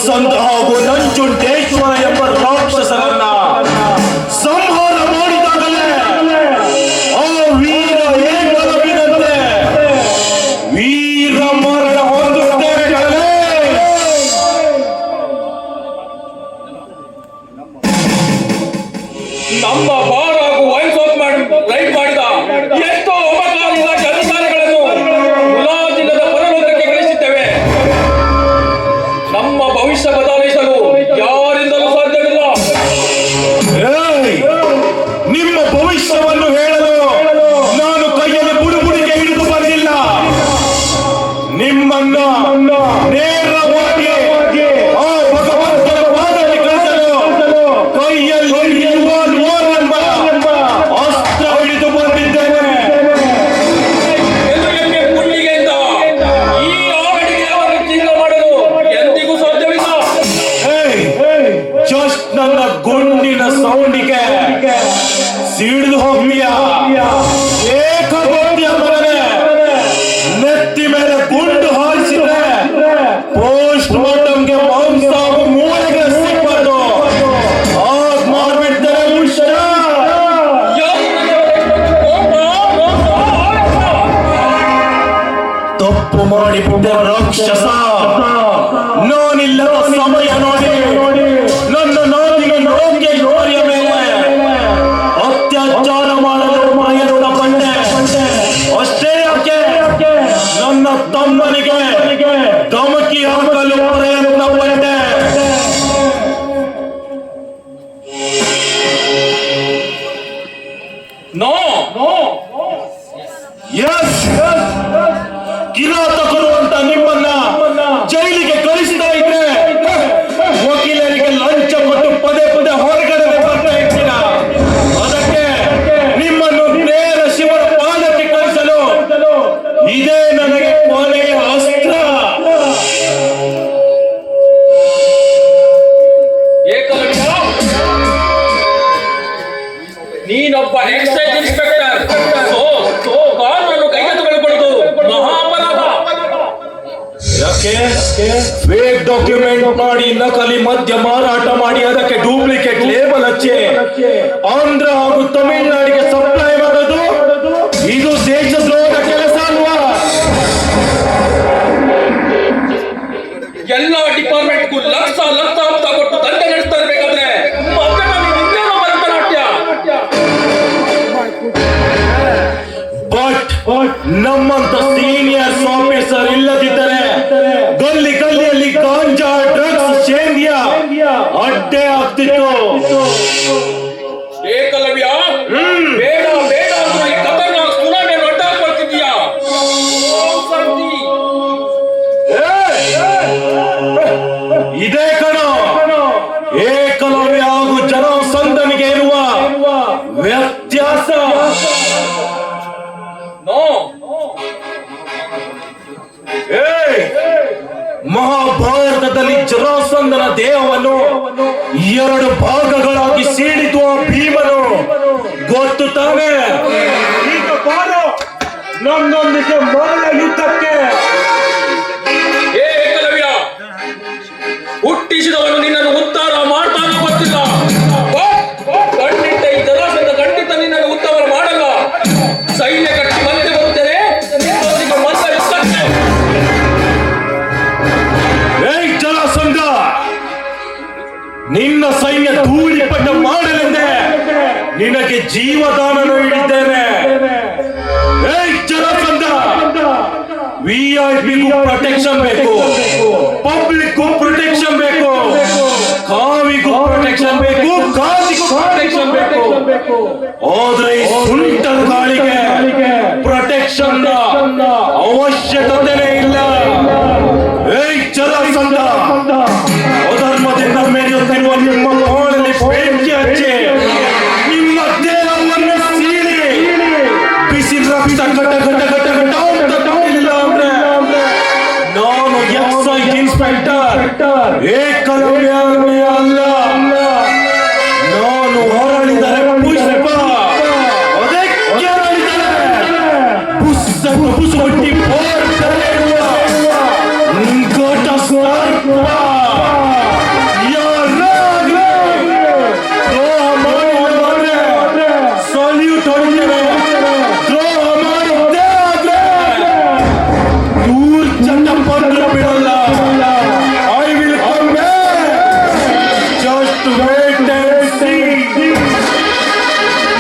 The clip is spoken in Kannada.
ಜರಾಸಂಧ ಹಾಗೂ ನಂಜುಂಡೇಶ್ವರ ಎಂಬ ರಾಕ್ಷಸರನ್ನ ಸಂಹಾರ ಮಾಡಿದಾಗಲೇ ಆ ವೀರ ಏಕಲವ್ಯನಂತೆ ವೀರ ಮರಣ ಹೊಂದುತ್ತೇವೆ. ನಮ್ಮ ಬಾರ್ ಹಾಗೂ ವೈನ್ ಶಾಪ್ ರೈಡ್ ಮಾಡಿದ ಎಷ್ಟೋ ಉಪಕಾರಿಗಳ ಅಧಿಕಾರಿಗಳನ್ನು ಮುಲಾಜಿಲ್ಲದ ಪರಲೋಕಕ್ಕೆ ಕಳಿಸಿದ್ದೇವೆ. ನಮ್ಮ ಭವಿಷ್ಯ ಬದಲಾಯಿಸಲು ಯಾರಿಂದಲೂ ಸಾಧ್ಯವಿಲ್ಲ. ನಿಮ್ಮ ಭವಿಷ್ಯವನ್ನು ಹೇಳಲು ನಾನು ಕೈಯಲ್ಲಿ ಬುಡುಬುಡಿಗೆ ಹಿಡಿದು ಬಂದಿಲ್ಲ. ನಿಮ್ಮನ್ನ ನೇರವಾಗಿ ಆ ಭಗವಂತನ ಪಾದಕ್ಕೆ ಕಳಿಸಲು ಕೈಯಲ್ಲಿ ಎಂಬ ಅಸ್ತ್ರ ಹಿಡಿದು ಬಂದಿದ್ದೇನೆ. ಪುಣ್ಣಿಗೆಯಿಂದ ಈ ಆಡಿಗೆ ಅವರನ್ನು ಚಿನ್ನ ಮಾಡಲು ಎಂದಿಗೂ ಸಾಧ್ಯವಿಲ್ಲ. ಜಸ್ಟ್ ನನ್ನ ಗುಂಡಿನ ಸೌಂಡಿಗೆ ಸಿಡಿದು ಹೋಗ್ತೀಯ. ಏಕಗೋಟಿಯ ಮಗನೇ, ನೆತ್ತಿ ಮೇಲೆ ಗುಂಡು ಹಾರಿಸಿದ್ರೆ ಪೋಸ್ಟ್ ಮಾರ್ಟಮ್ಗೆ ಮಾಂಸ ಹಾಗೂ ಮೂಳೆಗೆ ಸಿಕ್ಬಾರ್ದು. ಆಗ್ ಮಾಡ್ಬಿಡ್ತಾರೆ ಹುಷಾರ. ತಪ್ಪು ಮಾಡಿಬಿಟ್ಟ ರಾಕ್ಷಸ. ನಾನಿಲ್ಲದ ಸಮಯ ನೋಡಿ ನನ್ನ ನಾದಿನ ಯೋಗ್ಯ ಯೋರಿಯ ಮೇಲೆ ಅತ್ಯಾಚಾರ ಮಾಡಲು ಪ್ರಯತ್ನ ಪಟ್ಟೆ. ಅಷ್ಟೇ ಯಾಕೆ ನನ್ನ ತಮ್ಮನಿಗೆ ಧಮಕಿ ಹಾಕಲು ಪ್ರಯತ್ನ ಪಟ್ಟೆ. ನೋ ಎಸ್, ಕಿರಾತಕರು ಅಂತ ನಿಮ್ಮನ್ನ ಜೈಲಿಗೆ ಕಳಿಸ್ತಾ ಇದ್ರೆ ವಕೀಲರಿಗೆ ಲಂಚ ಕೊಟ್ಟು ಪದೇ ಪದೇ ಹೊರಗಡೆ ಬರ್ತಾ ಇರ್ತೀರ. ಅದಕ್ಕೆ ನಿಮ್ಮನ್ನು ನೇರ ಶಿವನ ಪಾದಕ್ಕೆ ಕಳಿಸಲು ಇದೇ ನನಗೆ ಕೊನೆಯ ಅಸ್ತ್ರ. ಏಕಲವ್ಯ, ನೀನೊಬ್ಬ ಎಕ್ಸೈಸ್ ಇನ್ಸ್ಪೆಕ್ಟರ್. ಕಾನೂನನ್ನು ಕೈಗೆತ್ತಿಕೊಳ್ಳುವುದು ಮಹಾಪರಾಧ. ಯಾಕೆ ಫೇಕ್ ಡಾಕ್ಯುಮೆಂಟ್ ಮಾಡಿ ನಕಲಿ ಮದ್ಯ ಮಾರಾಟ ಮಾಡಿ ಅದಕ್ಕೆ ಡೂಪ್ಲಿಕೇಟ್ ಲೇಬಲ್ ಹಚ್ಚಿ ಆಂಧ್ರ ಹಾಗೂ ತಮಿಳುನಾಡಿಗೆ ಸಪ್ಲೈ ಮಾಡೋದು ಇದು ದೇಶದ್ರೋಹದ ಕೆಲಸ ಅಲ್ವಾ? ಎಲ್ಲ ಡಿಪಾರ್ಟ್ಮೆಂಟ್ಗೂ ಲಕ್ಷ ಹಪ್ತ ಕೊಟ್ಟು ದಂಧೆ ನಡೆಸ್ತಾ ಇರ್ಬೇಕಾದ್ರೆ ಭರತನಾಟ್ಯ. ಬಟ್ ನಮ್ಮಂತ ಸೀನಿಯರ್ ಆಫೀಸರ್ ಇಲ್ಲದಿದ್ದರೆ ಗಲ್ಲಿ ಗಲ್ಲಿಯಲ್ಲಿ ಗಾಂಜಾ ಡ್ರಗ್ಸ್ ಸೇಂದ್ಯ ಅಡ್ಡೆ ಆಗ್ತಿತ್ತು. ಏಕಲವ್ಯ, ಬೇಡ ಬೇಡ ಅಂದ್ರೆ ಈ ಖತರ್ನಾಕ್ ಸುನಾಮಿಯನ್ನು ಅಡ್ಡಾಕೊಳ್ತಿದ್ದೀಯಾ? ಇದೇ ಕಣ ಏಕಲವ್ಯ ಹಾಗೂ ಜರಾಸಂಧನಿಗೆ ಇರುವ ವ್ಯತ್ಯಾಸ. ಮಹಾಭಾರತದಲ್ಲಿ ಜರಾಸಂಧನ ದೇಹವನ್ನು 2 ಭಾಗಗಳಾಗಿ ಸೀಳಿತು ಆ ಭೀಮನು. ಗೊತ್ತು ತಾನೇ? ಈಗ ಬಾರೋ ನನ್ನೊಂದಿಗೆ ಮರಣ ಯುದ್ಧಕ್ಕೆ. ಏಕಲವ್ಯ, ಹುಟ್ಟಿಸಿದವನು ನಿನ್ನನ್ನು ಉದ್ಧಾರ ಮಾಡ್ತಾನೋ ಗೊತ್ತಿಲ್ಲ. ಖಂಡಿತ ಈ ಜರಾಸಂಧ ಖಂಡಿತ ನಿನ್ನನ್ನು ಉದ್ಧಾರ ಮಾಡಲ್ಲ. ಸೈನ್ಯ ಕಟ್ಟಿ ಮತ್ತೆ ಬರುತ್ತೇನೆ. ಜರಾಸಂಧ, ನಿನ್ನ ಸೈನ್ಯ ಧೂಳಿಪಟ ಮಾಡಲೆಂದೇ ನಿನಗೆ ಜೀವದಾನನು ನೀಡಿದ್ದೇನೆ. ಜರಾಸಂಧ, ವಿಐಪಿಗೂ ಪ್ರೊಟೆಕ್ಷನ್ ಬೇಕು, ಪಬ್ಲಿಕ್ಗೂ ಪ್ರೊಟೆಕ್ಷನ್ ಬೇಕು, ಕಾವಿಗೂ ಪ್ರೊಟೆಕ್ಷನ್ ಬೇಕು, ಕಾದಿಗೂ ಪ್ರೊಟೆಕ್ಷನ್ ಬೇಕು. ಆದ್ರೆ ಈ ಸುಂಟರ ಗಾಳಿಗೆ ಪ್ರೊಟೆಕ್ಷನ್ ಅವಶ್ಯಕತೆನೇ ಇಲ್ಲ. ಜರಾಸಂಧ, ಅಧರ್ಮದಿಂದ ಮೆರೆಯುತ್ತಿರುವ ನಿಮ್ಮ ಕೋಣಲ್ಲಿ ಬೆಂಕಿ ಹಚ್ಚಿ ನಿಮ್ಮ ದೇಹವನ್ನು ಸೀಳಿ ಬಿಸಿ ರಕ್ತ ಘಟ ಘಟ ಘಟ ಘಟ ಅಂತ ಕಾಣಲಿಲ್ಲ ಅಂದ್ರೆ ನಾನು ಎಕ್ಸೈಸ್ ಇನ್ಸ್ಪೆಕ್ಟರ್ ಏಕಲವ್ಯ